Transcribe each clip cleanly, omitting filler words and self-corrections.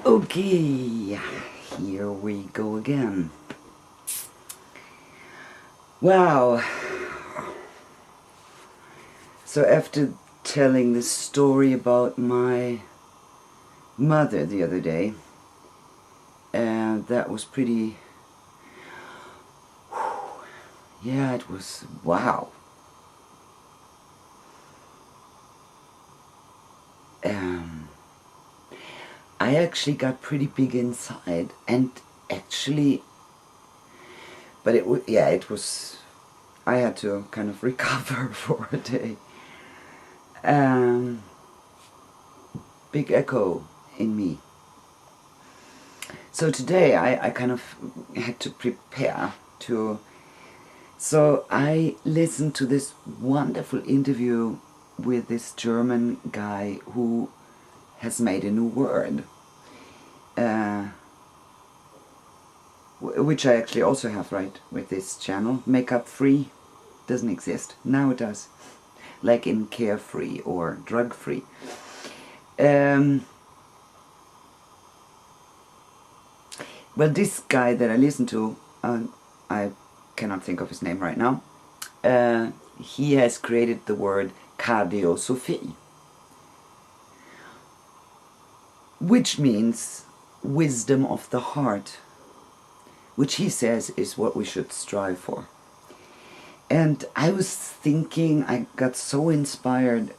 Okay, here we go again. Wow. So after telling the story about my mother the other day, and that was pretty... Yeah, it was... wow. I actually got pretty big inside, and actually... But it was... I had to kind of recover for a day. Big echo in me. So today I kind of had to prepare to... So I listened to this wonderful interview with this German guy who has made a new word. Which I actually also have, right, with this channel. Makeup-free doesn't exist. Now it does. Like in carefree or drug-free. Well, this guy that I listened to, I cannot think of his name right now, he has created the word cardiosophy, which means wisdom of the heart, which he says is what we should strive for. And I was thinking, I got so inspired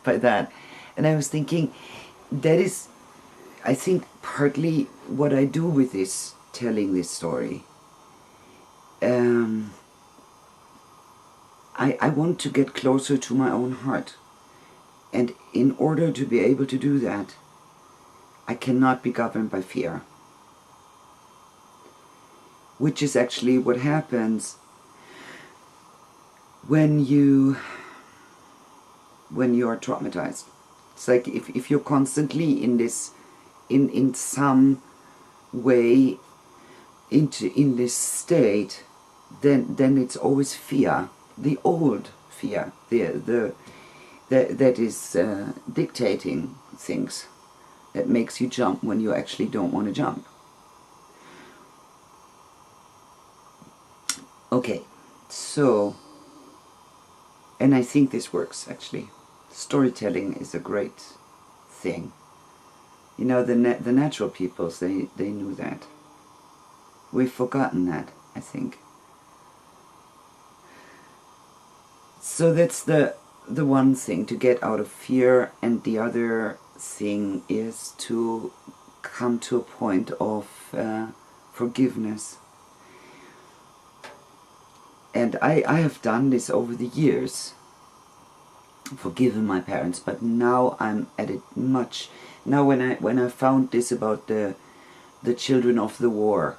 by that, and I was thinking, that is, I think, partly what I do with this, telling this story. I want to get closer to my own heart. And in order to be able to do that, I cannot be governed by fear. Which is actually what happens when you are traumatized. It's like if you're constantly in this, in some way in this state, then it's always fear, the old fear, that is dictating things, that makes you jump when you actually don't want to jump. Okay, so, and I think this works actually. Storytelling is a great thing. You know, the natural peoples, they knew that. We've forgotten that, I think. So that's the one thing, to get out of fear, and the other thing is to come to a point of forgiveness. And I have done this over the years, forgiven my parents, but now I'm at it much. Now when I found this about the children of the war,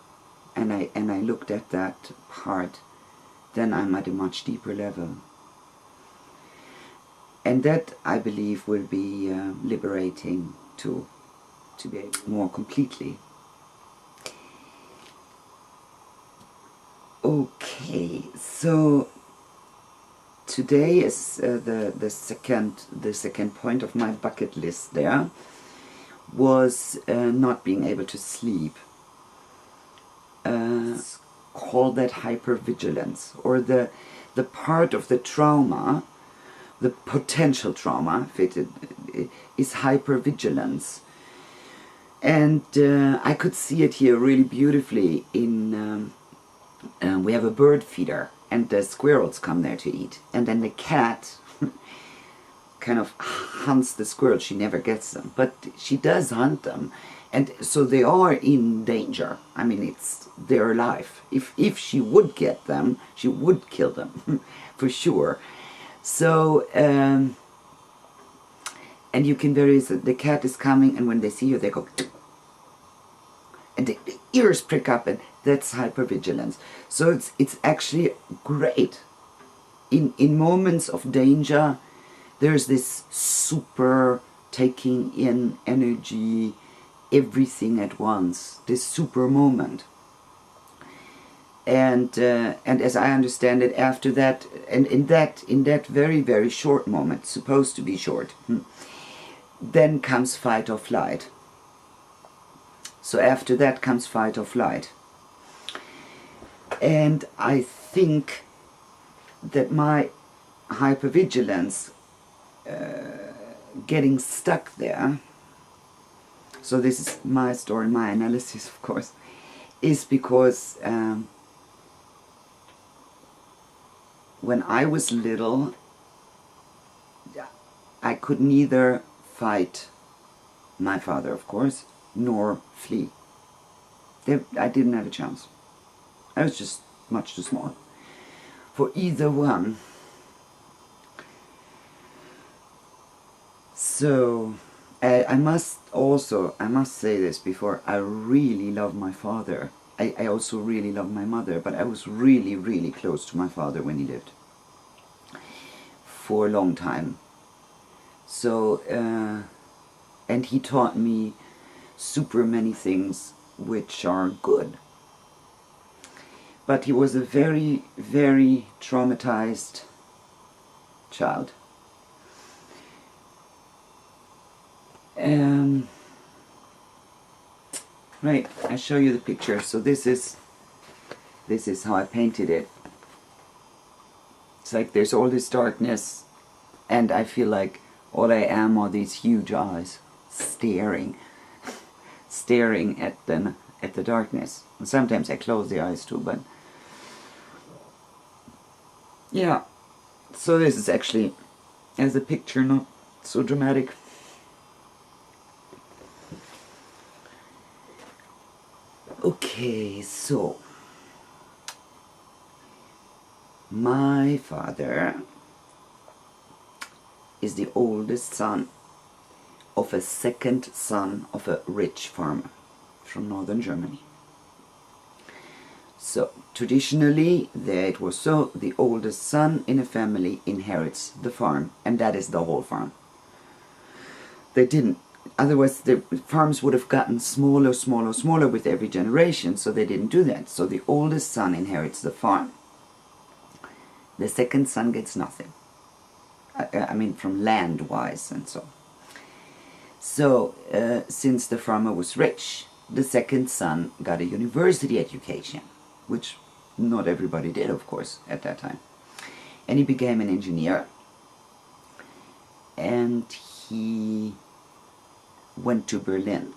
and I looked at that part, then I'm at a much deeper level. And that, I believe, will be liberating to be able more completely. Okay, so today is the second point of my bucket list. There was not being able to sleep. Call that hypervigilance, or the part of the trauma, the potential trauma, if it is hypervigilance. And I could see it here really beautifully in, we have a bird feeder, and the squirrels come there to eat. And then the cat kind of hunts the squirrels. She never gets them, but she does hunt them. And so they are in danger. I mean, it's their life. If she would get them, she would kill them, for sure. So, and you can the cat is coming, and when they see you, they go, and the ears prick up, and that's hypervigilance. So it's actually great. In moments of danger, there's this super taking in energy, everything at once, this super moment. And as I understand it, after that, and in that very, very short moment, supposed to be short, then comes fight or flight. So after that comes fight or flight. And I think that my hypervigilance getting stuck there, so this is my story, my analysis of course, is because when I was little, I could neither fight my father, of course, nor flee. I didn't have a chance. I was just much too small for either one. So I must say this before, I really love my father. I also really love my mother, but I was really, really close to my father when he lived for a long time. So, and he taught me super many things which are good. But he was a very, very traumatized child. Right, I show you the picture. So this is how I painted it. It's like there's all this darkness, and I feel like all I am are these huge eyes staring at the darkness. And sometimes I close the eyes too, but yeah. So this is actually, as a picture, not so dramatic. Okay, so my father is the oldest son of a second son of a rich farmer from northern Germany. So traditionally there it was so, the oldest son in a family inherits the farm, and that is the whole farm. They didn't, otherwise the farms would have gotten smaller with every generation, so they didn't do that. So the oldest son inherits the farm. The second son gets nothing. I mean, from land-wise and so. So, since the farmer was rich, the second son got a university education, which not everybody did, of course, at that time. And he became an engineer. And he went to Berlin.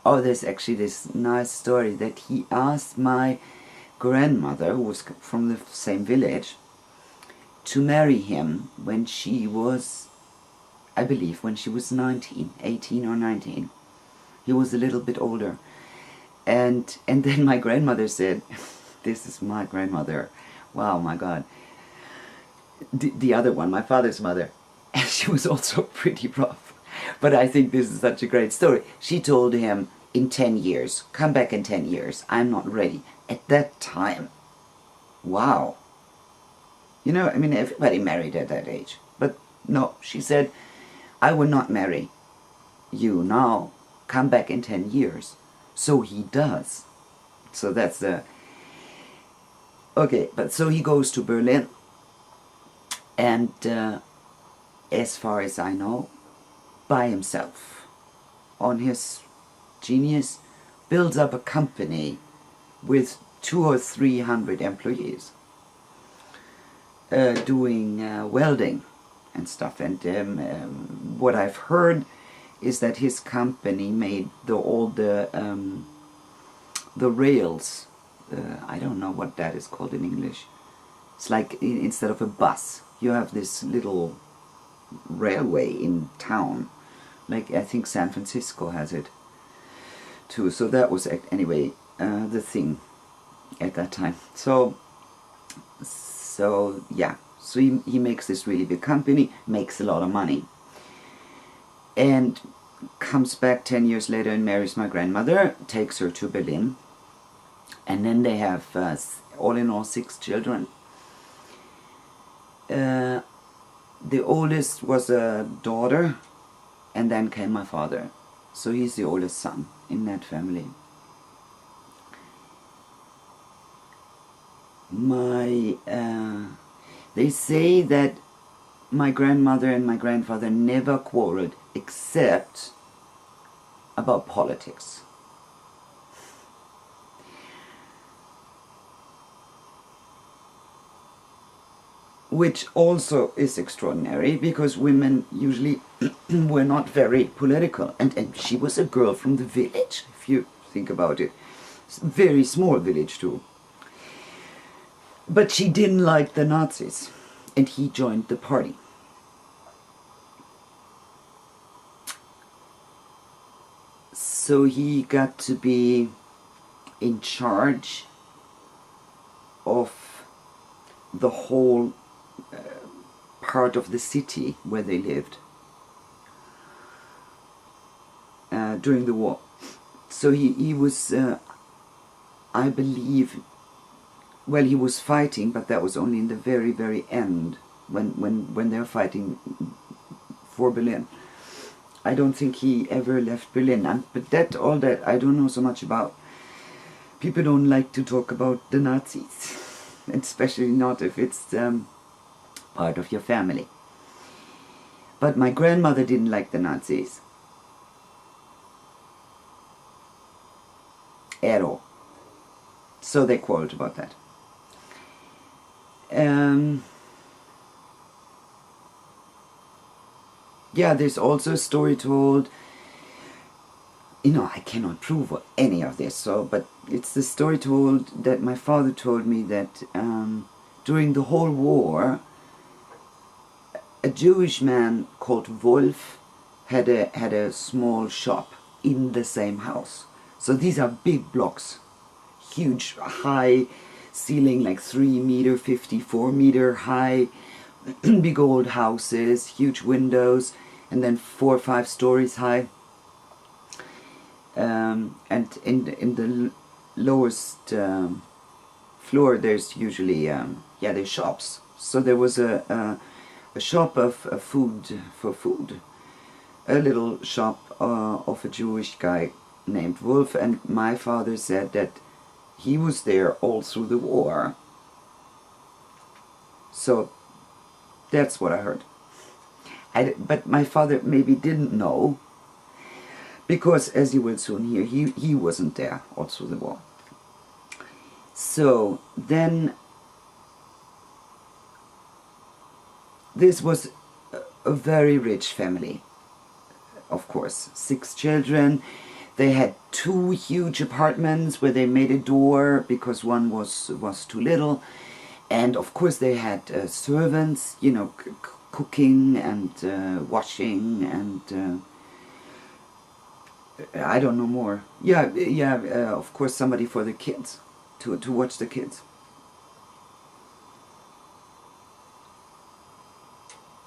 Oh, there's actually this nice story that he asked my grandmother, who was from the same village, to marry him when she was, I believe, when she was 18 or 19. He was a little bit older. And then my grandmother said, this is my grandmother, wow, my God. The other one, my father's mother, and she was also pretty rough. But I think this is such a great story. She told him, in 10 years, come back in 10 years, I'm not ready. At that time, wow. You know, I mean, everybody married at that age. But no, she said, I will not marry you now. Come back in 10 years. So he does. So that's the... Okay, but so he goes to Berlin. And as far as I know, by himself, on his genius, builds up a company with 200 or 300 employees, doing welding and stuff. And what I've heard is that his company made all the rails. I don't know what that is called in English. It's like instead of a bus, you have this little railway in town. Like I think San Francisco has it too. So that was anyway the thing at that time. So yeah. So he makes this really big company, makes a lot of money, and comes back 10 years later and marries my grandmother, takes her to Berlin, and then they have all in all 6 children. The oldest was a daughter, and then came my father. So he's the oldest son in that family. They say that my grandmother and my grandfather never quarreled, except about politics. Which also is extraordinary, because women usually were not very political. And she was a girl from the village, if you think about it. It's a very small village too. But she didn't like the Nazis, and he joined the party. So he got to be in charge of the whole part of the city where they lived during the war. So he was, I believe, well, he was fighting, but that was only in the very, very end, when they're fighting for Berlin. I don't think he ever left Berlin, but all that I don't know so much about. People don't like to talk about the Nazis, especially not if it's part of your family. But my grandmother didn't like the Nazis at all. So they quarreled about that. Yeah, there's also a story told. I cannot prove any of this, but it's the story told that my father told me that during the whole war, a Jewish man called Wolf had a small shop in the same house. So these are big blocks, huge, high ceiling, like 3 meter, 54 meter high, big old houses, huge windows, and then 4 or 5 stories high. And in the lowest floor, there's usually there's shops. So there was a shop of food, a little shop of a Jewish guy named Wolf, and my father said that he was there all through the war. So that's what I heard. But my father maybe didn't know, because as you will soon hear, he wasn't there all through the war. So then this was a very rich family, of course. 6 children. They had 2 huge apartments where they made a door because one was too little. And of course they had servants, cooking and washing and I don't know more. Of course somebody for the kids, to watch the kids.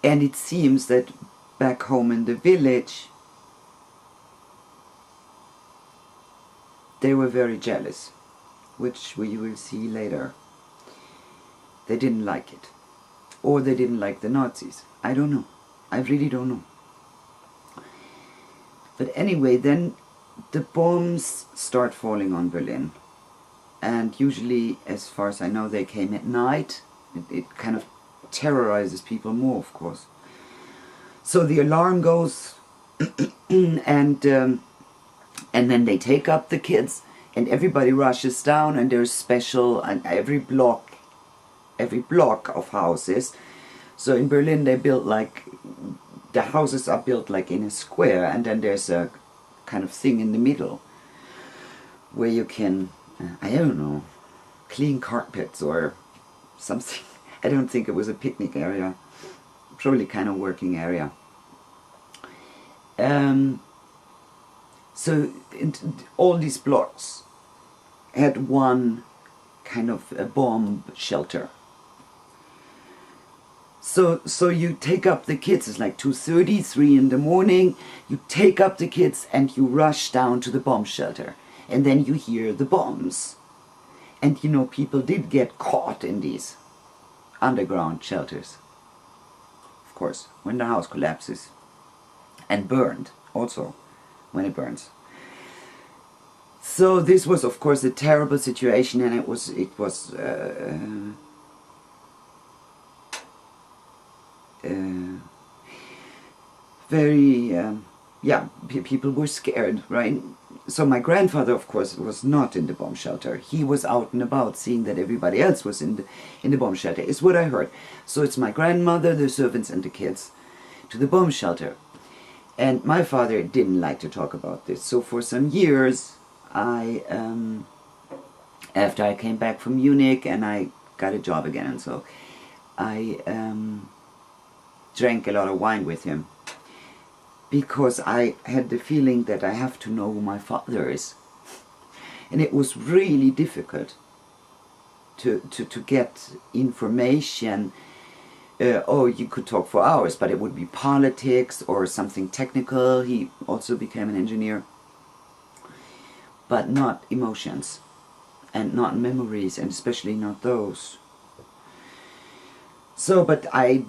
And it seems that back home in the village, they were very jealous, which we will see later. They didn't like it. Or they didn't like the Nazis. I don't know. I really don't know. But anyway, then the bombs start falling on Berlin. And usually, as far as I know, they came at night. It kind of terrorizes people more, of course. So the alarm goes, and then they take up the kids, and everybody rushes down, and there's special, and every block of houses. So in Berlin they built the houses are built like in a square, and then there's a kind of thing in the middle where you can, I don't know, clean carpets or something. I don't think it was a picnic area, probably kind of working area. So all these blocks had one kind of a bomb shelter. So you take up the kids, it's like 2:30, 3 in the morning, you take up the kids and you rush down to the bomb shelter. And then you hear the bombs. And people did get caught in these underground shelters. Of course, when the house collapses. And burned, also, when it burns. So this was, of course, a terrible situation, and it was very yeah, people were scared, right? So my grandfather, of course, was not in the bomb shelter. He was out and about, seeing that everybody else was in the bomb shelter, is what I heard. So it's my grandmother, the servants, and the kids to the bomb shelter. And my father didn't like to talk about this. So for some years, after I came back from Munich and I got a job again, and so I drank a lot of wine with him, because I had the feeling that I have to know who my father is. And it was really difficult to get information. You could talk for hours, but it would be politics or something technical. He also became an engineer. But not emotions, and not memories, and especially not those. So, but I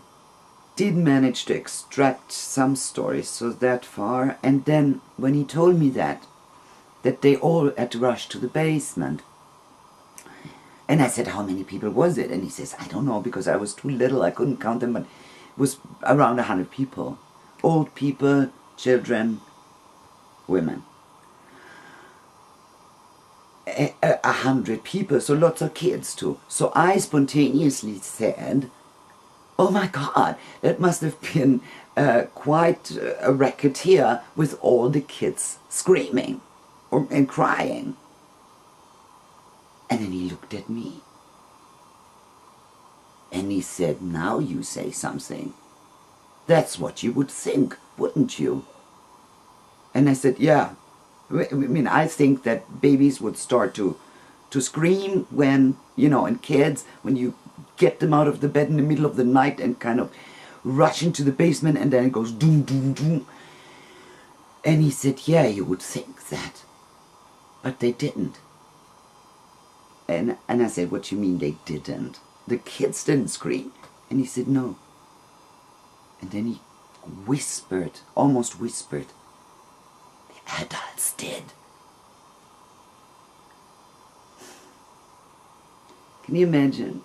did manage to extract some stories, so that far. And then when he told me that they all had rushed to the basement, and I said, how many people was it? And he says, I don't know, because I was too little, I couldn't count them, but it was around 100 people. Old people, children, women. 100 people, so lots of kids too. So I spontaneously said, oh my God, that must have been quite a racket here, with all the kids screaming and crying. And then he looked at me and he said, now you say something. That's what you would think, wouldn't you? And I said, yeah. I mean, I think that babies would start to scream when, and kids, when you get them out of the bed in the middle of the night and kind of rush into the basement, and then it goes doom, doom, doom. And he said, yeah, you would think that. But they didn't. And I said, what do you mean they didn't? The kids didn't scream. And he said, no. And then he whispered, almost whispered, the adults did. Can you imagine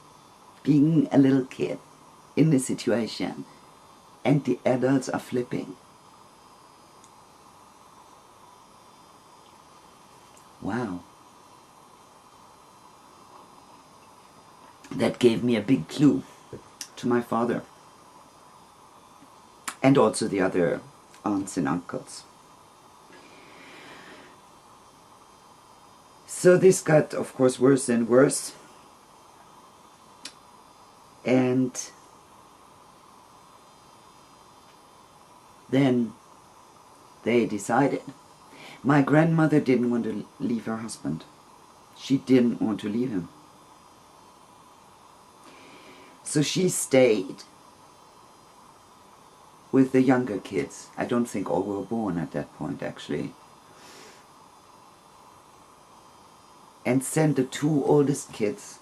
being a little kid in this situation and the adults are flipping? Wow. That gave me a big clue to my father. And also the other aunts and uncles. So this got, of course, worse and worse. And then they decided. My grandmother didn't want to leave her husband. She didn't want to leave him. So she stayed with the younger kids. I don't think all were born at that point, actually. And sent the two oldest kids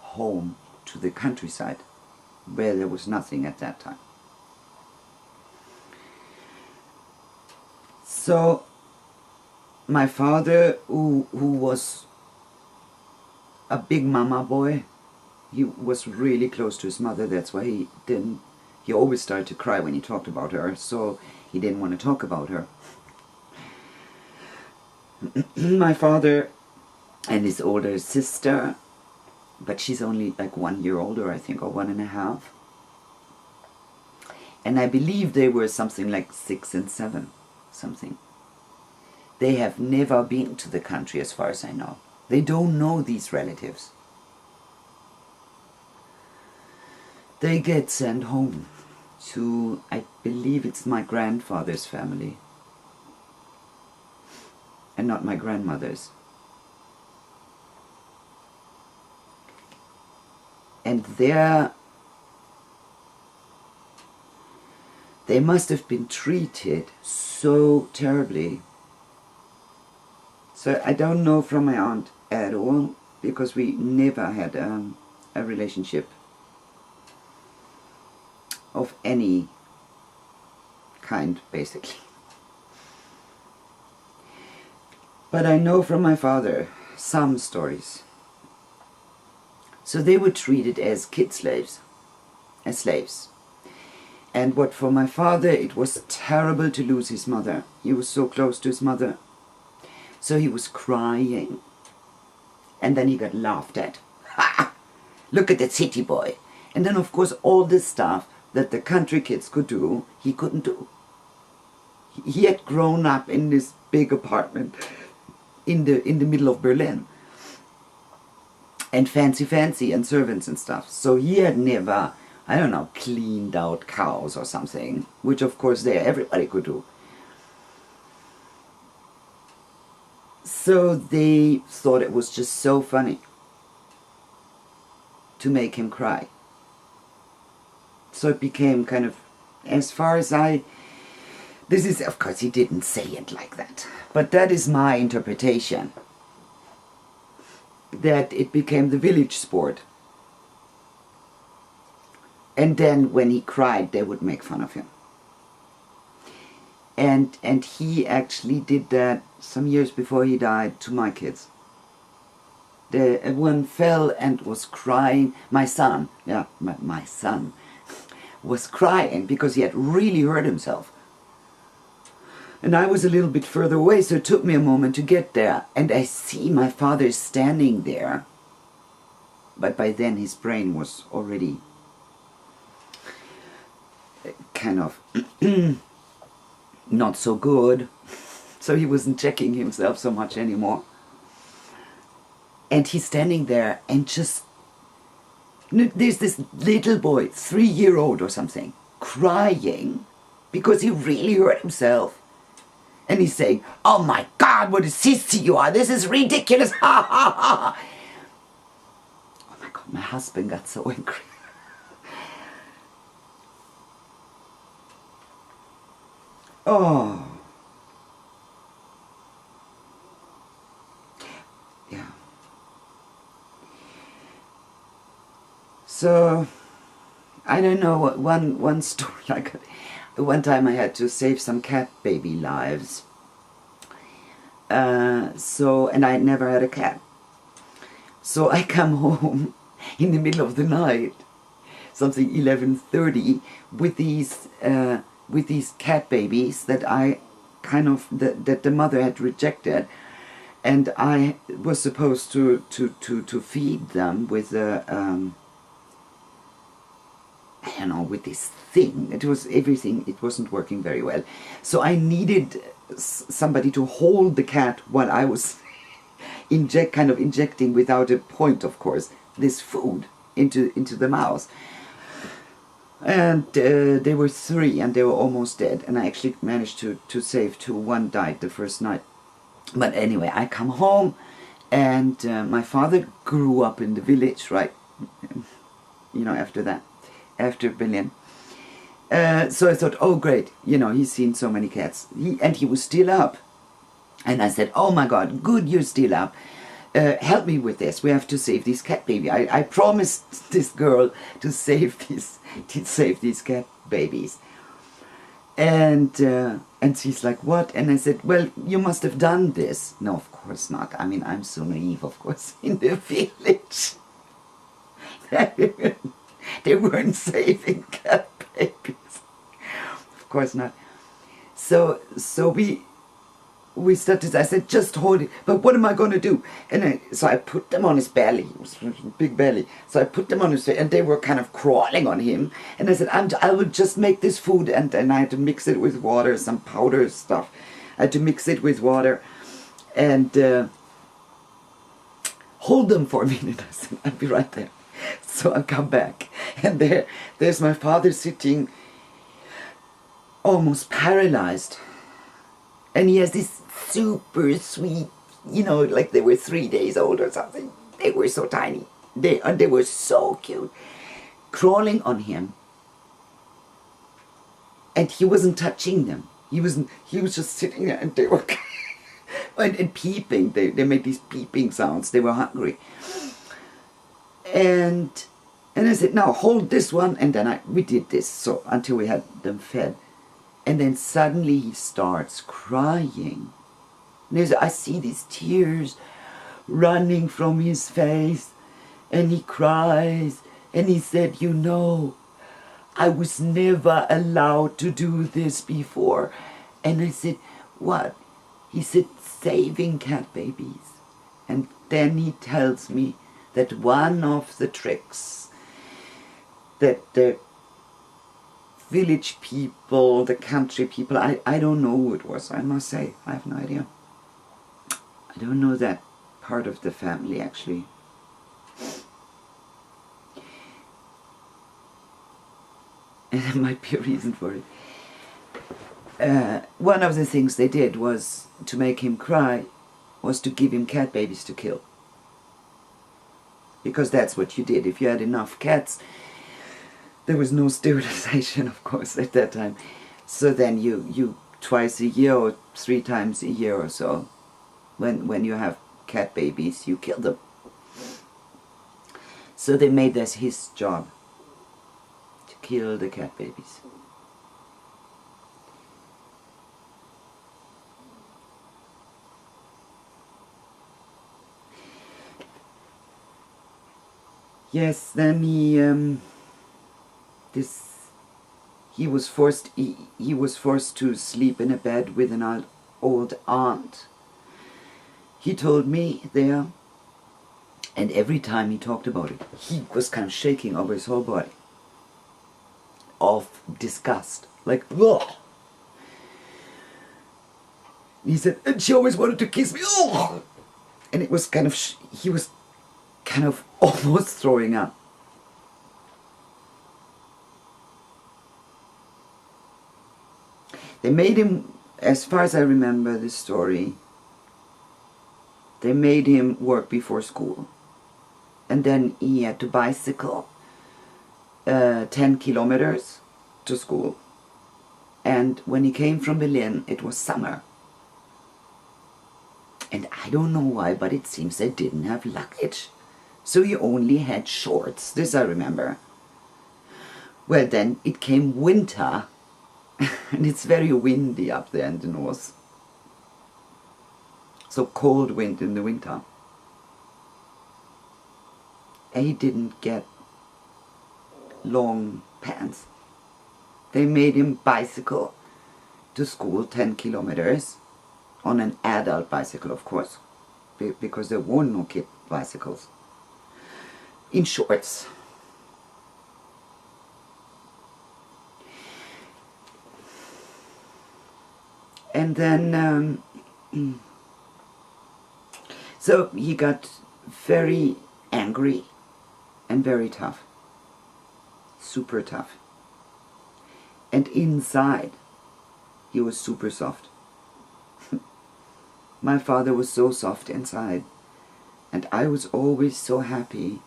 home to the countryside, where there was nothing at that time. So my father, who was a big mama boy, he was really close to his mother. That's why he always started to cry when he talked about her, so he didn't want to talk about her. My father and his older sister, but she's only like 1 year older, I think, or 1.5. And I believe they were something like 6 and 7, something. They have never been to the country, as far as I know. They don't know these relatives. They get sent home to, I believe it's my grandfather's family, and not my grandmother's. And there, they must have been treated so terribly. So I don't know from my aunt at all, because we never had a relationship of any kind, basically. But I know from my father some stories. So they were treated as kid slaves, as slaves. And what for my father, it was terrible to lose his mother. He was so close to his mother. So he was crying. And then he got laughed at. Ha! Look at that city boy. And then, of course, all this stuff that the country kids could do, he couldn't do. He had grown up in this big apartment in the middle of Berlin. And fancy and servants and stuff. So he had never, I don't know, cleaned out cows or something, which of course everybody could do. So they thought it was just so funny to make him cry. So it became kind of, as far as this is, of course he didn't say it like that, but that is my interpretation. That it became the village sport. And then when he cried, they would make fun of him. And he actually did that some years before he died to my kids. One fell and was crying. My son, my son was crying because he had really hurt himself. And I was a little bit further away, so it took me a moment to get there. And I see my father standing there. But by then his brain was already kind of not so good. So he wasn't checking himself so much anymore. And he's standing there and just... There's this little boy, 3-year-old or something, crying because he really hurt himself. And he's saying, "Oh my God, what a sissy you are. This is ridiculous. Ha ha ha." Oh my God, my husband got so angry. Oh. Yeah. So, I don't know, one story I got. One time I had to save some cat baby lives. And I had never had a cat. So I come home in the middle of the night, something 11:30, with these cat babies that that the mother had rejected, and I was supposed to feed them with I don't know, with this thing. It was everything, it wasn't working very well. So I needed somebody to hold the cat while I was injecting without a point, of course, this food into the mouth. And they were 3 and they were almost dead. And I actually managed to save 2. One died the first night. But anyway, I come home and my father grew up in the village, right? After Berlin. So I thought, oh great, he's seen so many cats. He was still up. And I said, oh my God, good, you're still up. Help me with this. We have to save this cat baby. I promised this girl to save these cat babies. And she's like, what? And I said, well, you must have done this. No, of course not. I mean, I'm so naive, of course, in the village. They weren't saving cat babies. Of course not. So we started, I said, just hold it. But what am I going to do? And so I put them on his belly. It was a big belly. So I put them on his belly, and they were kind of crawling on him. And I said, I will just make this food. And I had to mix it with water, some powder stuff. I had to mix it with water. And hold them for a minute. I said, I'll be right there. So I come back, and there's my father sitting almost paralyzed. And he has this super sweet, like they were 3 days old or something. They were so tiny. They were so cute. Crawling on him. And he wasn't touching them. He was just sitting there, and they were and peeping. They made these peeping sounds. They were hungry. And I said, now hold this one, and then we did this so until we had them fed. And then suddenly he starts crying. And I see these tears running from his face, and he cries, and he said, I was never allowed to do this before. And I said, what? He said, saving cat babies. And then he tells me that one of the tricks that the village people, the country people, I don't know who it was, I must say, I have no idea. I don't know that part of the family, actually. And there might be a reason for it. One of the things they did was, to make him cry, was to give him cat babies to kill. Because that's what you did. If you had enough cats, there was no sterilization, of course, at that time. So then you twice a year or 3 times a year or so, when you have cat babies, you kill them. So they made this his job, to kill the cat babies. Yes, then he was forced to sleep in a bed with an old aunt. He told me there, and every time he talked about it, he was kind of shaking over his whole body of disgust, like, ugh. He said, and she always wanted to kiss me, ugh. And it was kind of, he was kind of almost throwing up. They made him, as far as I remember the story, they made him work before school. And then he had to bicycle 10 kilometers to school. And when he came from Berlin, it was summer. And I don't know why, but it seems they didn't have luggage. So he only had shorts, this I remember. Well, then it came winter, and it's very windy up there in the north. So cold wind in the winter. And he didn't get long pants. They made him bicycle to school 10 kilometers on an adult bicycle, of course, because there were no kid bicycles, in shorts. And then, so he got very angry and very tough, super tough. And inside, he was super soft. My father was so soft inside, and I was always so happy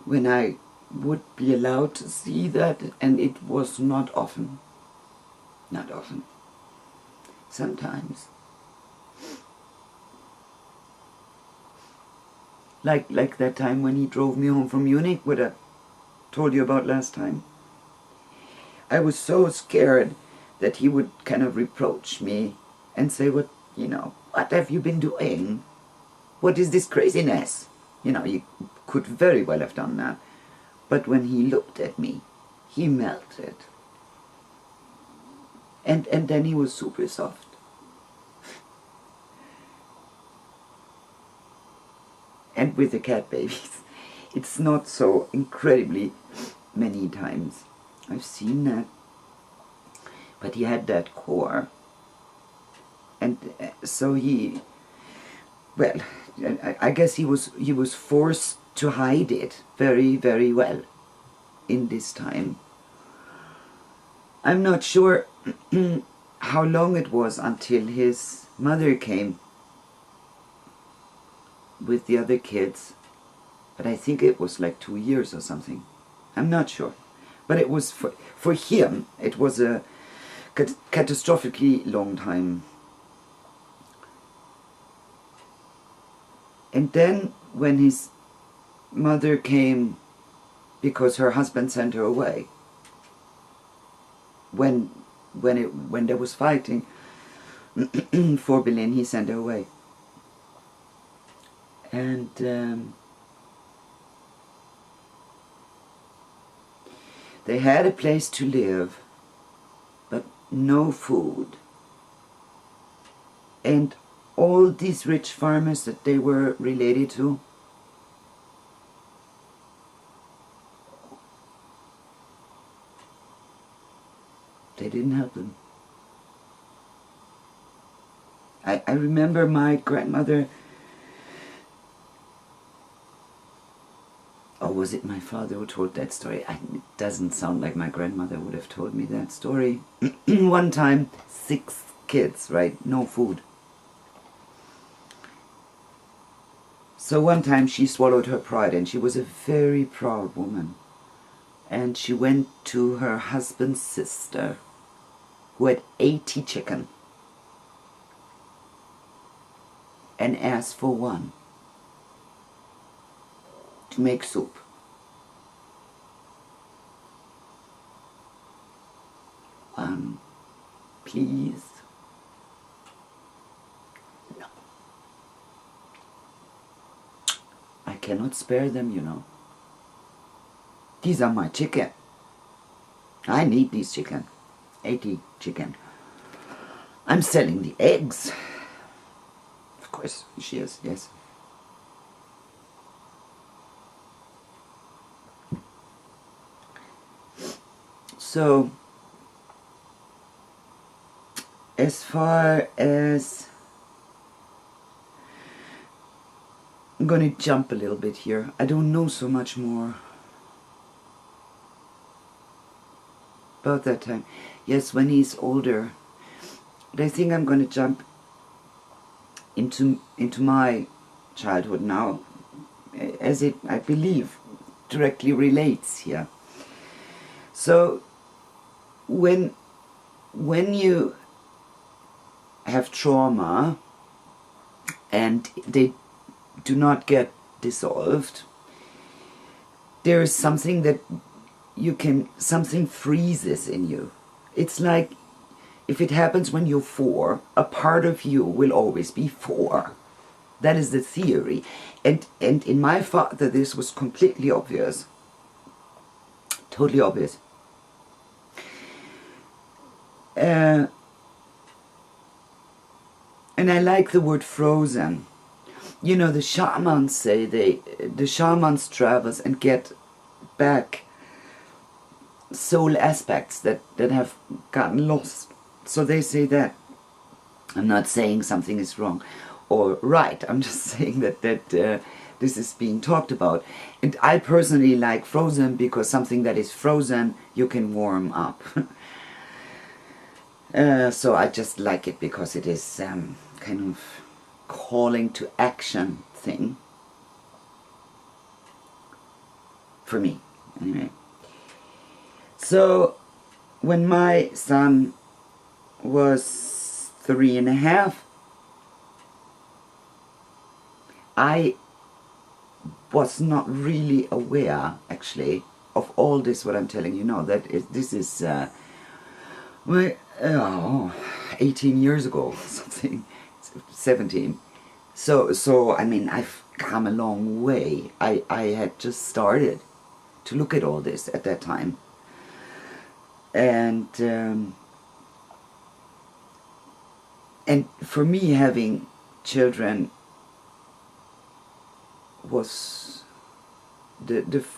when I would be allowed to see that, and it was not often. Not often. Sometimes. Like that time when he drove me home from Munich, what I told you about last time. I was so scared that he would kind of reproach me and say, what have you been doing? What is this craziness? You could very well have done that. But when he looked at me, he melted. And then he was super soft. And with the cat babies, it's not so incredibly many times I've seen that. But he had that core. And so I guess he was forced to hide it very, very well in this time. I'm not sure how long it was until his mother came with the other kids, but I think it was like 2 years or something. I'm not sure. But it was, for him, it was a catastrophically long time. And then when his mother came, because her husband sent her away, when there was fighting for Berlin, he sent her away. And They had a place to live, but no food. And all these rich farmers that they were related to, they didn't help them. I remember my grandmother, or was it my father who told that story? It doesn't sound like my grandmother would have told me that story. One time, 6 kids, right? No food. So one time she swallowed her pride, and she was a very proud woman. And she went to her husband's sister, who had 80 chicken, and asked for one to make soup. One, please. No. I cannot spare them, you know. These are my chicken. I need these chicken. 80 chicken. I'm selling the eggs. Of course, she is, yes. So, as far as, I'm going to jump a little bit here. I don't know so much more about that time. Yes, when he's older. But I think I'm going to jump into my childhood now, as it, I believe, directly relates here. So, when you have trauma and they do not get dissolved, there is something that something freezes in you. It's like, if it happens when you're 4, a part of you will always be 4. That is the theory. And in my father, this was completely obvious. Totally obvious. And I like the word frozen. You know, the shamans say the shamans travels and get back soul aspects that have gotten lost. So they say that. I'm not saying something is wrong or right. I'm just saying that this is being talked about. And I personally like frozen because something that is frozen, you can warm up. So I just like it because it is kind of calling to action thing. For me, anyway. So when my son was 3.5, I was not really aware, actually, of all this, what I'm telling you now, this is 18 years ago, something, 17. So I mean, I've come a long way. I had just started to look at all this at that time. And for me, having children was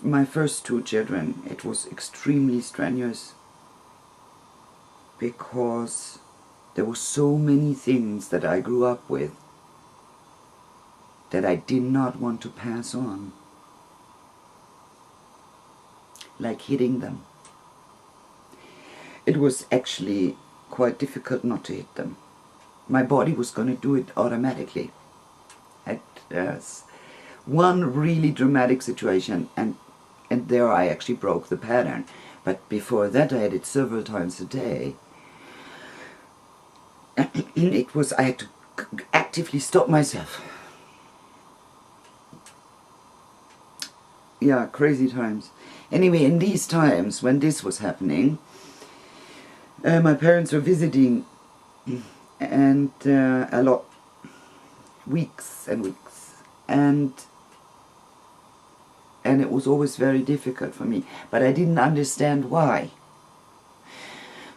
my first 2 children. It was extremely strenuous because there were so many things that I grew up with that I did not want to pass on, like hitting them. It was actually quite difficult not to hit them. My body was going to do it automatically. There's one really dramatic situation, and there I actually broke the pattern. But before that, I had it several times a day. It was, I had to actively stop myself. Yeah, crazy times. Anyway, in these times, when this was happening, my parents were visiting, and a lot, weeks and weeks, and And it was always very difficult for me. But I didn't understand why.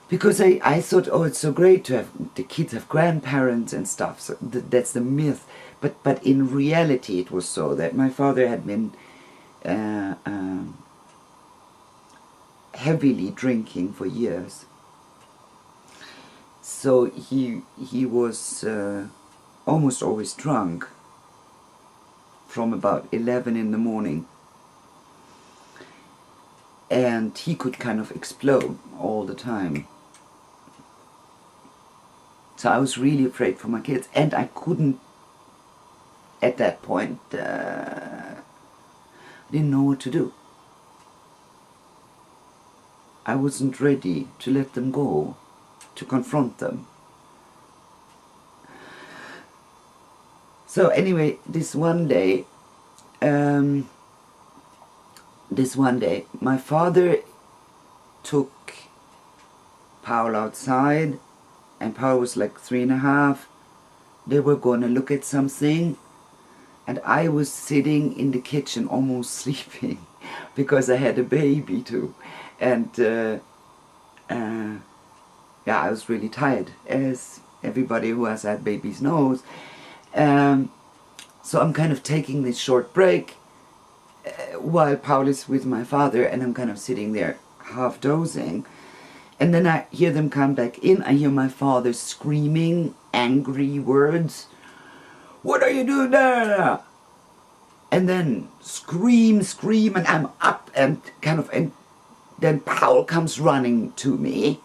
Because I thought, oh, it's so great to have the kids have grandparents and stuff. So that's the myth. But in reality, it was so that my father had been heavily drinking for years. So he was almost always drunk from about 11 in the morning. And he could kind of explode all the time. So I was really afraid for my kids, and I couldn't, at that point, didn't know what to do. I wasn't ready to let them go, to confront them. So anyway, this one day, my father took Paul outside, and Paul was like 3.5. They were going to look at something, and I was sitting in the kitchen almost sleeping because I had a baby too. And yeah, I was really tired, as everybody who has had babies knows. So I'm kind of taking this short break while Paul is with my father, and I'm kind of sitting there half dozing. And then I hear them come back in. I hear my father screaming angry words. "What are you doing there?" And then scream, and I'm up and then Paul comes running to me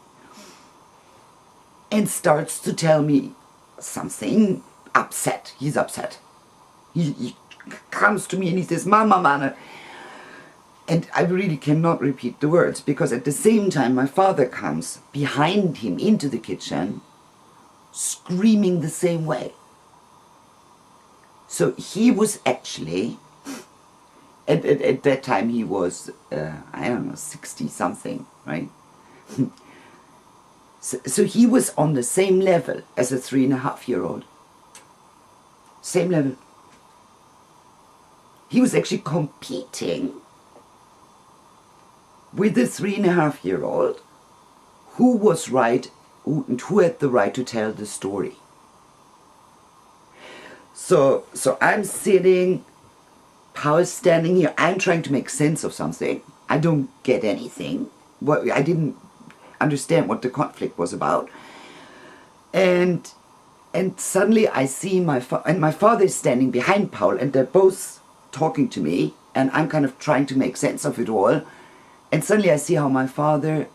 and starts to tell me something. Upset. He's upset. He comes to me and he says, "Mama, Mama." And I really cannot repeat the words, because at the same time my father comes behind him into the kitchen, screaming the same way. So he was actually, at that time he was, I don't know, 60 something, right? So he was on the same level as a 3.5-year-old. Same level. He was actually competing with a 3.5-year-old who was right, who had the right to tell the story. So I'm sitting, Paul's standing here, I'm trying to make sense of something. I don't get anything. Well, I didn't understand what the conflict was about. And suddenly I see my father is standing behind Paul, and they're both talking to me, and I'm kind of trying to make sense of it all. And suddenly I see how my father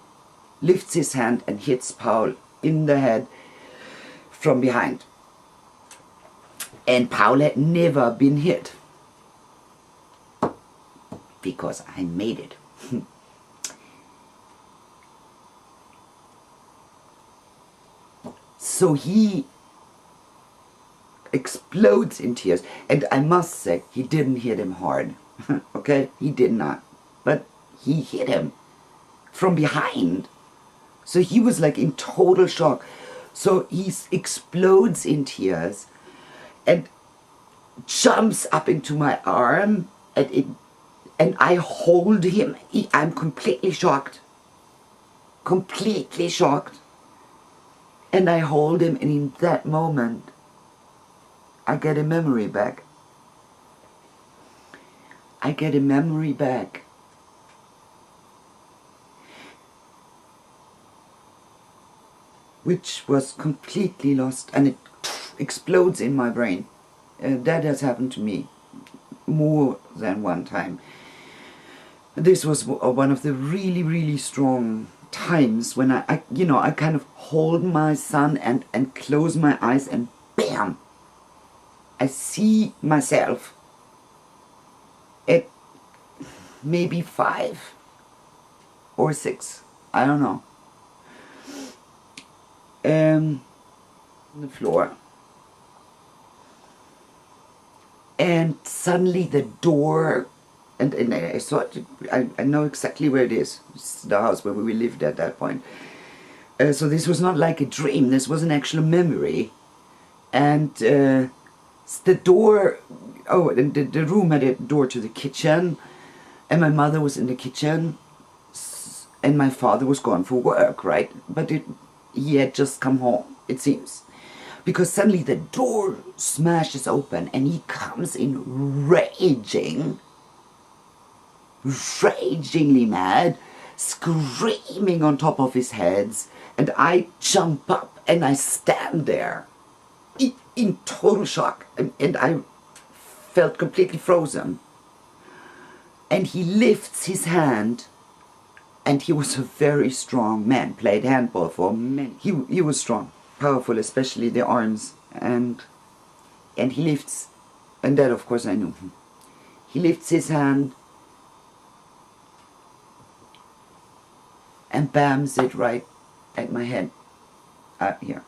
lifts his hand and hits Paul in the head from behind. And Paul had never been hit, because I made it. So he explodes in tears, and I must say, he didn't hit him hard. Okay, he did not, but he hit him from behind. So he was like in total shock. So he explodes in tears and jumps up into my arm, and I hold him. I'm completely shocked. Completely shocked. And I hold him, and in that moment, I get a memory back. I get a memory back. Which was completely lost, and it explodes in my brain. That has happened to me more than one time. This was one of the really, really strong times when I kind of hold my son and close my eyes, and bam! I see myself at maybe 5 or 6, I don't know, on the floor. And suddenly the door, and I saw it, I know exactly where it is. It's the house where we lived at that point. So this was not like a dream, this was an actual memory. And the door, the room had a door to the kitchen, and my mother was in the kitchen, and my father was gone for work, right? But he had just come home, it seems. Because suddenly the door smashes open and he comes in ragingly mad, screaming on top of his heads, and I jump up and I stand there in total shock, and I felt completely frozen. And he lifts his hand, and he was a very strong man, played handball for many. He was strong, powerful, especially the arms, and he lifts, and that of course I knew. He lifts his hand and bams it right at my head, here.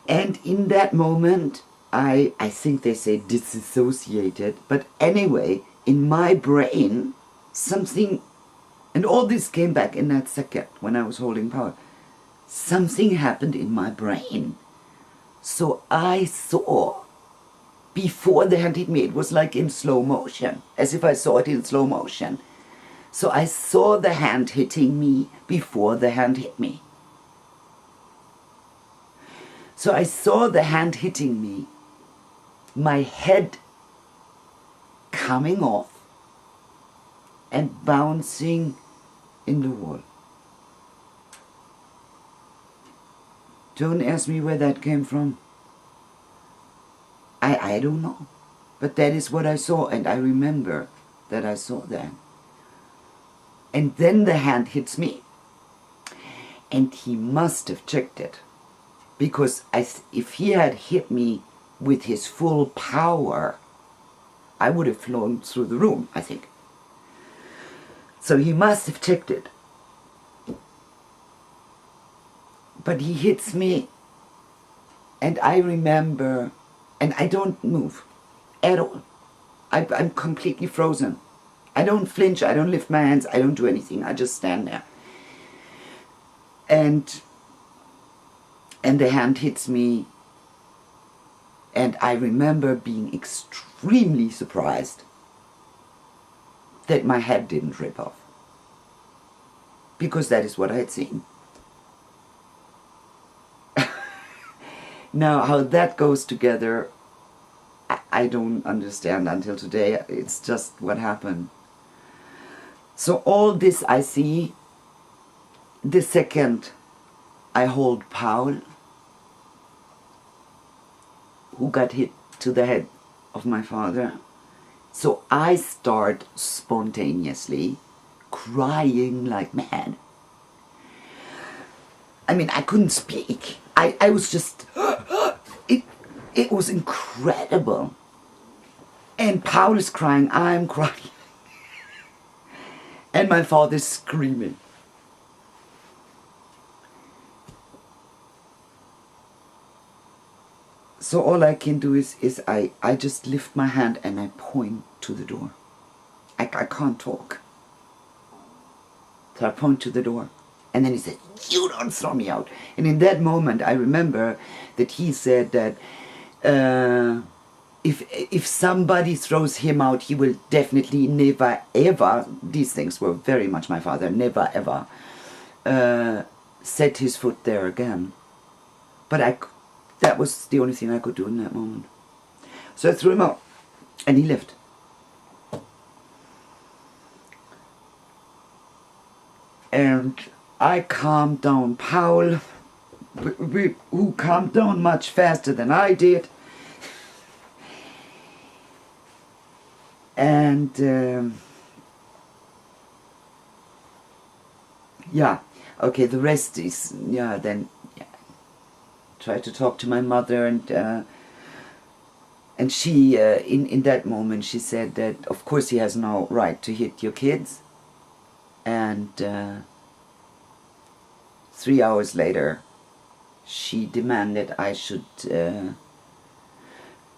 And in that moment, I think they say disassociated, but anyway, in my brain, something, and all this came back in that second when I was holding power. Something happened in my brain. So I saw, before the hand hit me, it was like in slow motion, as if I saw it in slow motion. So I saw the hand hitting me before the hand hit me. So I saw the hand hitting me, my head coming off and bouncing in the wall. Don't ask me where that came from. I don't know. But that is what I saw, and I remember that I saw that. And then the hand hits me. And he must have checked it. Because if he had hit me with his full power, I would have flown through the room, I think. So he must have checked it. But he hits me, and I remember, and I don't move at all. I'm completely frozen. I don't flinch, I don't lift my hands, I don't do anything. I just stand there. And the hand hits me, and I remember being extremely surprised that my head didn't rip off. Because that is what I had seen. Now, how that goes together, I don't understand until today. It's just what happened. So all this I see, the second I hold Paul, who got hit to the head of my father. So I start spontaneously crying like mad. I mean, I couldn't speak. I was just, it was incredible. And Paul is crying, I'm crying. And my father's screaming. So all I can do is I just lift my hand and I point to the door. I can't talk. So I point to the door. And then he said, you don't throw me out. And in that moment I remember that he said that if somebody throws him out, he will definitely never ever, these things were very much my father, never ever set his foot there again. But that was the only thing I could do in that moment. So I threw him out, and he left. And I calmed down Paul, who calmed down much faster than I did. And yeah, okay, the rest is, then try to talk to my mother, and she, in that moment, she said that of course he has no right to hit your kids. And 3 hours later, she demanded I should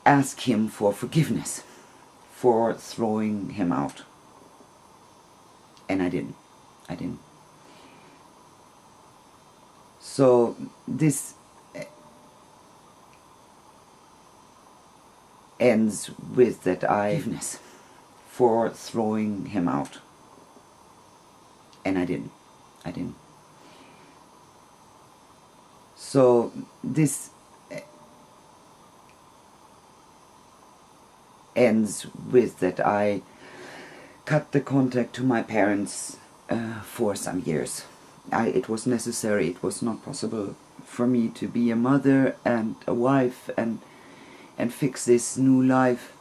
ask him for forgiveness for throwing him out. And I didn't. So this ends with that I forgiveness for throwing him out. And I didn't. So this ends with that I cut the contact to my parents for some years. It was necessary. It was not possible for me to be a mother and a wife and fix this new life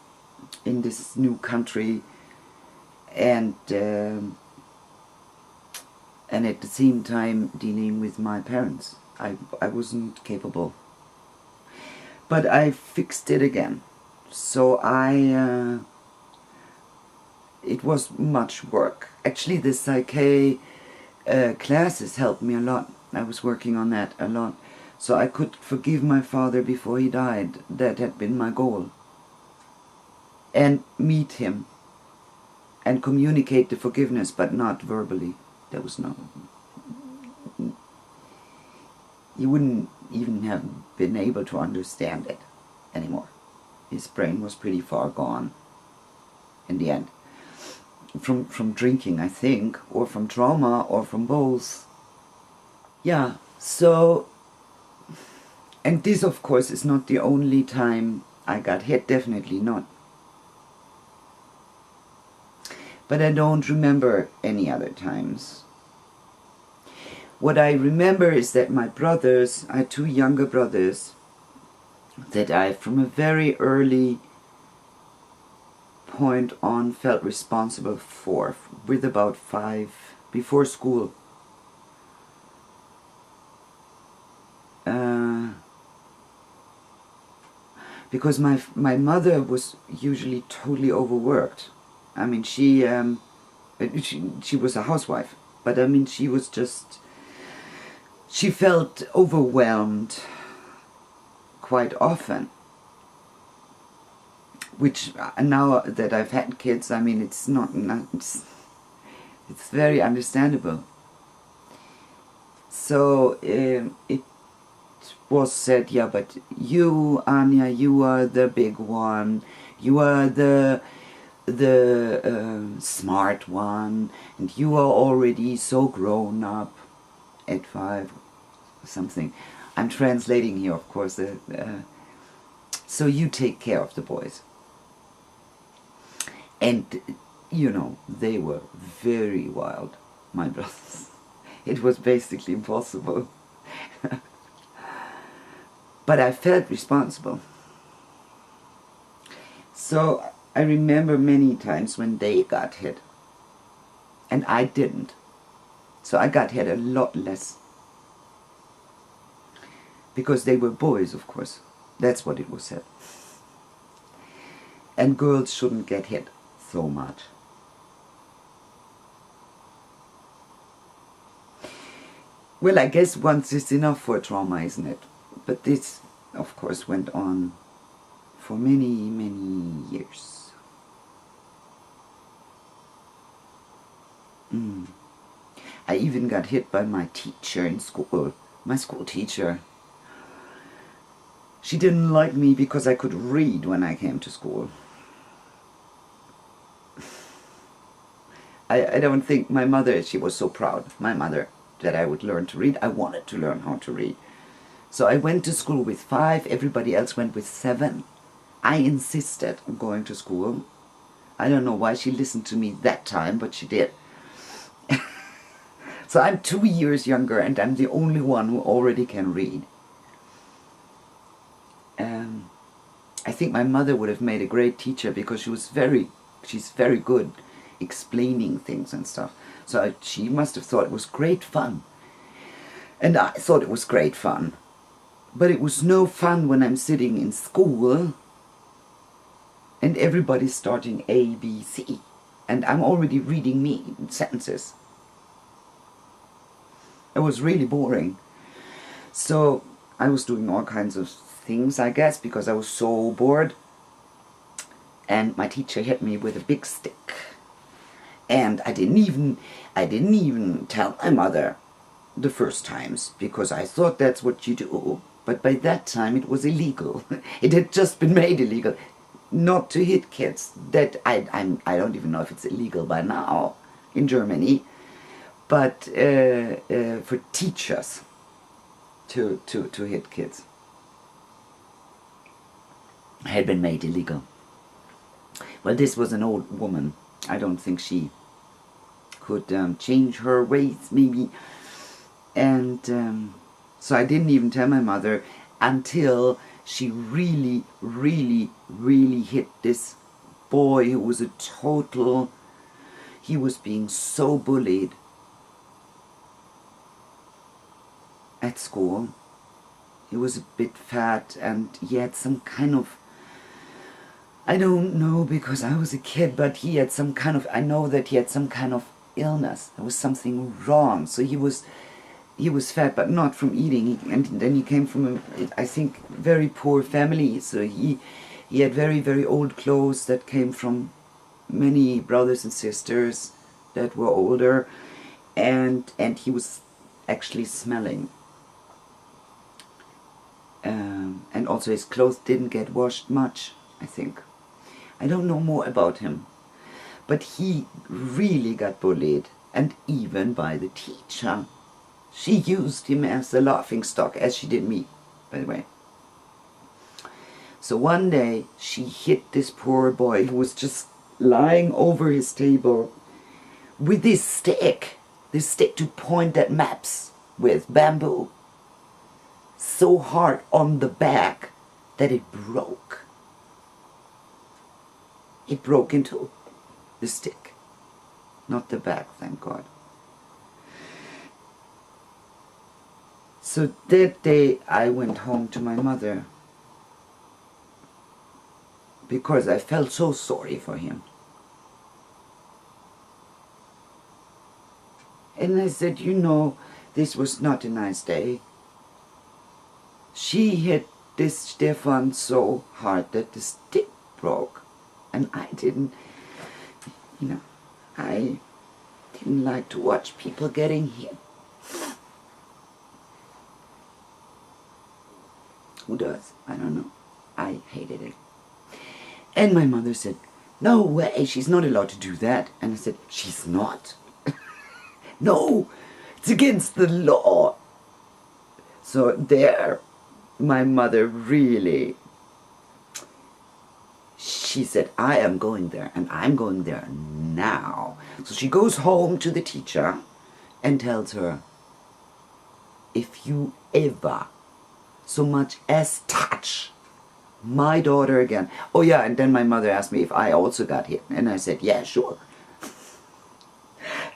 in this new country, and at the same time dealing with my parents. I wasn't capable. But I fixed it again. So it was much work. Actually, the psyche classes helped me a lot. I was working on that a lot. So I could forgive my father before he died. That had been my goal. And meet him. And communicate the forgiveness, but not verbally. There was no... He wouldn't even have been able to understand it anymore. His brain was pretty far gone in the end. From drinking, I think, or from trauma, or from both. Yeah, so... And this, of course, is not the only time I got hit, definitely not. But I don't remember any other times. What I remember is that my brothers, I had two younger brothers, that I, from a very early point on, felt responsible for, with about 5, before school. Because my mother was usually totally overworked. I mean, she was a housewife, but I mean, she was just... She felt overwhelmed quite often, which now that I've had kids, I mean, it's very understandable. So it was said, yeah, but you, Anja, you are the big one, you are the smart one, and you are already so grown up at 5 or something. I'm translating here, of course. So you take care of the boys. And, you know, they were very wild, my brothers. It was basically impossible. But I felt responsible. So I remember many times when they got hit. And I didn't. So I got hit a lot less. Because they were boys, of course. That's what it was said. And girls shouldn't get hit so much. Well, I guess once is enough for trauma, isn't it? But this, of course, went on for many, many years. I even got hit by my teacher in school, my school teacher. She didn't like me because I could read when I came to school. I don't think my mother, she was so proud, my mother, that I would learn to read. I wanted to learn how to read. So I went to school with 5, everybody else went with 7. I insisted on going to school. I don't know why she listened to me that time, but she did. So I'm 2 years younger and I'm the only one who already can read. I think my mother would have made a great teacher because she's very good explaining things and stuff. So she must have thought it was great fun. And I thought it was great fun. But it was no fun when I'm sitting in school and everybody's starting A, B, C. And I'm already reading me sentences. It was really boring. So I was doing all kinds of things, I guess, because I was so bored. And my teacher hit me with a big stick. And I didn't even tell my mother the first times, because I thought that's what you do. But by that time it was illegal. It had just been made illegal. not to hit kids. That I don't even know if it's illegal by now in Germany, but for teachers to hit kids had been made illegal. Well, this was an old woman. I don't think she could change her ways, maybe. And so I didn't even tell my mother until she really, really, really hit this boy who was a total... He was being so bullied at school. He was a bit fat and he had some kind of... I don't know because I was a kid, but he had some kind of... I know that he had some kind of illness. There was something wrong. So he was fat, but not from eating. And then he came from a, I think, very poor family. So he had very, very old clothes that came from many brothers and sisters that were older. And he was actually smelling. And also his clothes didn't get washed much, I think. I don't know more about him. But he really got bullied, and even by the teacher. She used him as a laughing stock, as she did me, by the way. So one day, she hit this poor boy who was just lying over his table with this stick to point at maps with, bamboo, so hard on the back that it broke. It broke into the stick, not the back, thank God. So that day I went home to my mother because I felt so sorry for him. And I said, you know, this was not a nice day. She hit this Stefan so hard that the stick broke. And I didn't, you know, I didn't like to watch people getting hit. Who does? I don't know. I hated it. And my mother said, no way, she's not allowed to do that. And I said, she's not. No, it's against the law. So there, my mother really, she said, I am going there, and I'm going there now. So she goes home to the teacher and tells her, if you ever so much as touch my daughter again. Oh yeah, and then my mother asked me if I also got hit, and I said, yeah, sure.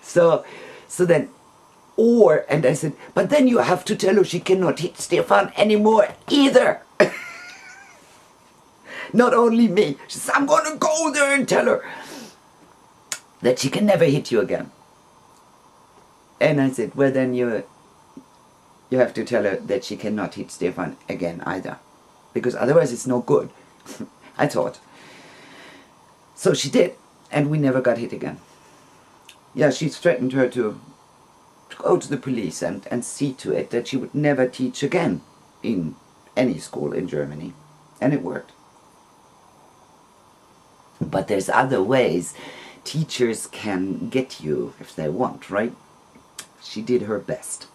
So then, and I said, but then you have to tell her she cannot hit Stefan anymore either. Not only me. She said, I'm going to go there and tell her that she can never hit you again. And I said, well then you have to tell her that she cannot hit Stefan again either. Because otherwise it's no good. I thought. So she did. And we never got hit again. Yeah, she threatened her to go to the police and see to it that she would never teach again in any school in Germany. And it worked. But there's other ways teachers can get you if they want, right? She did her best.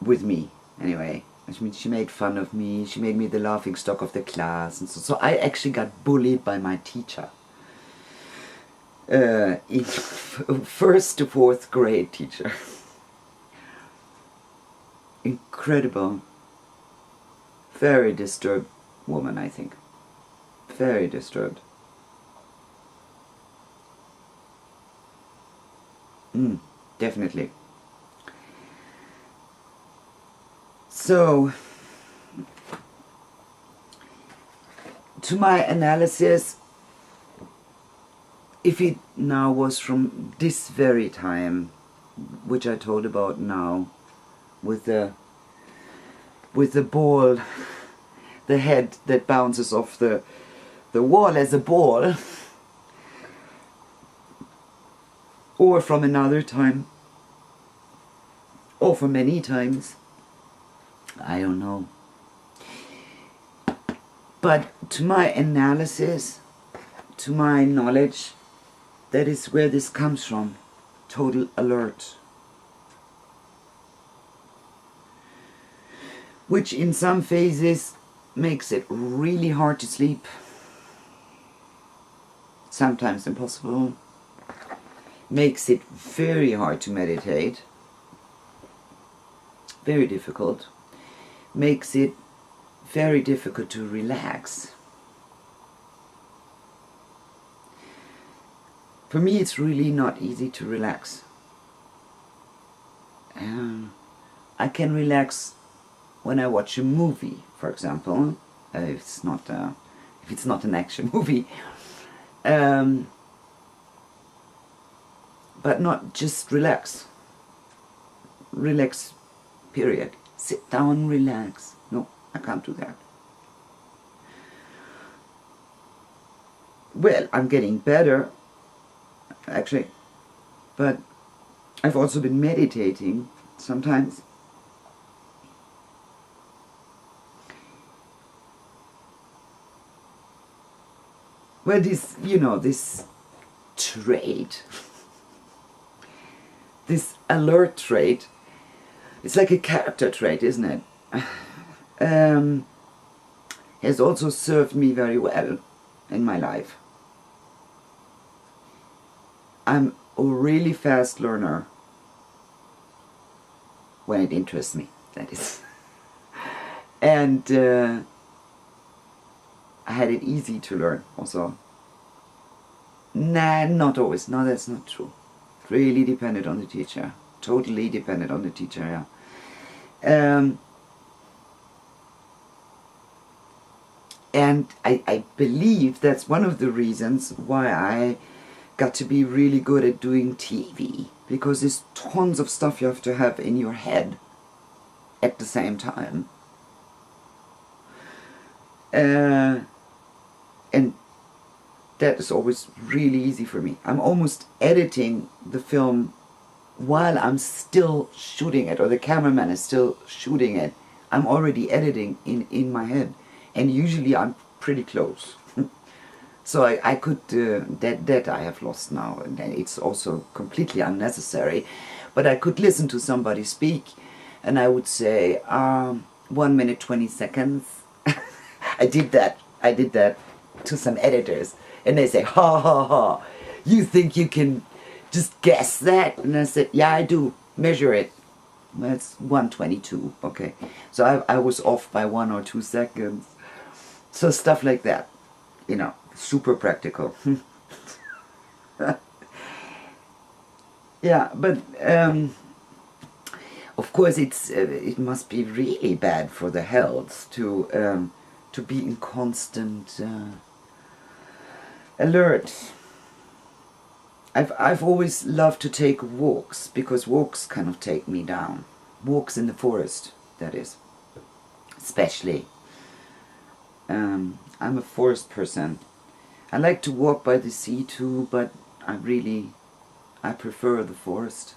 With me, anyway. I mean, she made fun of me, she made me the laughing stock of the class, and so I actually got bullied by my teacher. In first to fourth grade teacher. Incredible. Very disturbed woman, I think. Very disturbed. Definitely. So, to my analysis, if it now was from this very time, which I told about now, with the ball, the head that bounces off the wall as a ball, or from another time, or from many times, I don't know. But to my analysis, to my knowledge, that is where this comes from. Total alert. Which in some phases makes it really hard to sleep. Sometimes impossible. Makes it very hard to meditate. Very difficult. Makes it very difficult to relax. For me, it's really not easy to relax. I can relax when I watch a movie, for example. If it's not an action movie, but not just relax. Relax, period. Sit down, relax. No, I can't do that. Well, I'm getting better, actually, but I've also been meditating sometimes. Well, this trait, this alert trait, it's like a character trait, isn't it? Has also served me very well in my life. I'm a really fast learner when it interests me, that is. And I had it easy to learn also. Nah, not always. No, that's not true. Really depended on the teacher. Totally depended on the teacher, yeah. And I believe that's one of the reasons why I got to be really good at doing TV. Because there's tons of stuff you have to have in your head at the same time. And that is always really easy for me. I'm almost editing the film while I'm still shooting it, or the cameraman is still shooting it. I'm already editing in my head, and usually I'm pretty close. So I could, that I have lost now, and it's also completely unnecessary, but I could listen to somebody speak, and I would say, 1 minute 20 seconds. I did that to some editors, and they say, ha ha ha, you think you can just guess that? And I said, yeah, I do, measure it. That's 1:22, okay. So I was off by 1 or 2 seconds. So stuff like that, super practical. Yeah, but of course it must be really bad for the health to be in constant alert. I've always loved to take walks, because walks kind of take me down. Walks in the forest, that is, especially. I'm a forest person. I like to walk by the sea too, but I prefer the forest.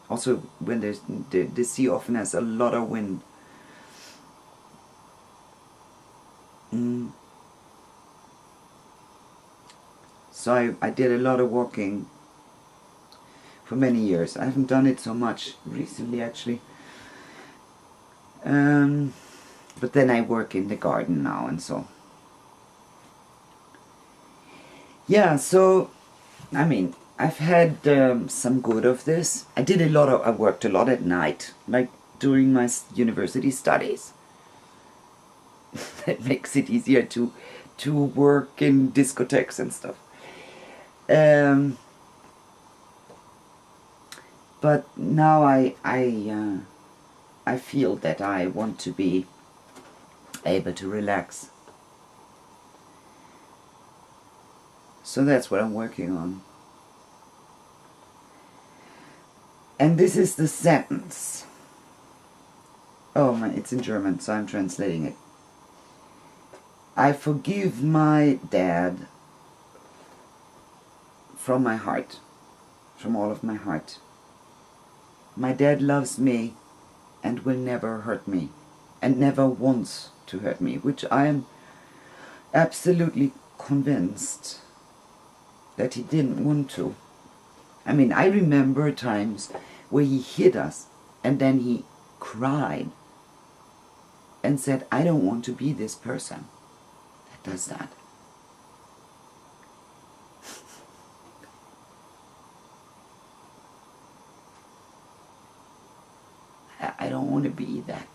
Also, when the sea often has a lot of wind. So I did a lot of walking for many years. I haven't done it so much recently, actually. But then I work in the garden now, and so. Yeah, so, I mean, I've had some good of this. I worked a lot at night, like during my university studies. That makes it easier to work in discotheques and stuff. But now I feel that I want to be able to relax. So that's what I'm working on. And this is the sentence. Oh man, it's in German, so I'm translating it. I forgive my dad from my heart, from all of my heart. My dad loves me and will never hurt me, and never wants to hurt me, which I am absolutely convinced that he didn't want to. I mean, I remember times where he hit us and then he cried and said, I don't want to be this person that does that. I don't want to be that.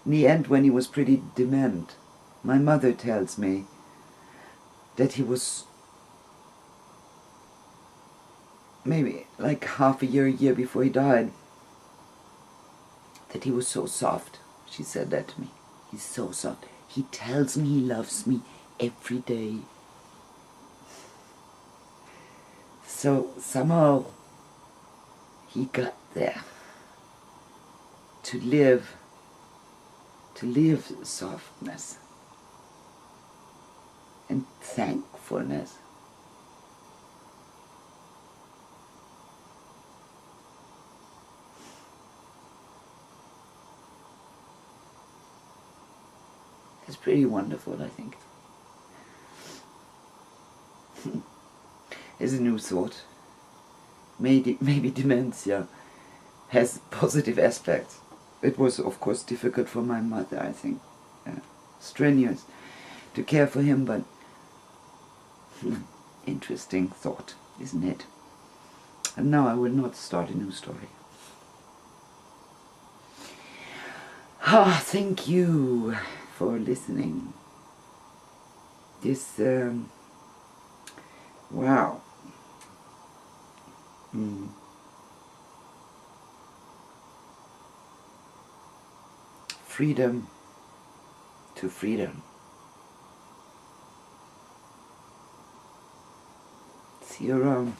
In the end, when he was pretty dement, my mother tells me that he was maybe like half a year before he died, that he was so soft. She said that to me. He's so soft. He tells me he loves me every day. So somehow he got there to live softness and thankfulness. It's pretty wonderful, I think. It's a new thought. Maybe dementia has positive aspects. It was, of course, difficult for my mother, I think. Strenuous to care for him, but interesting thought, isn't it? And now I will not start a new story. Thank you for listening. This, wow. Freedom to freedom. See you around.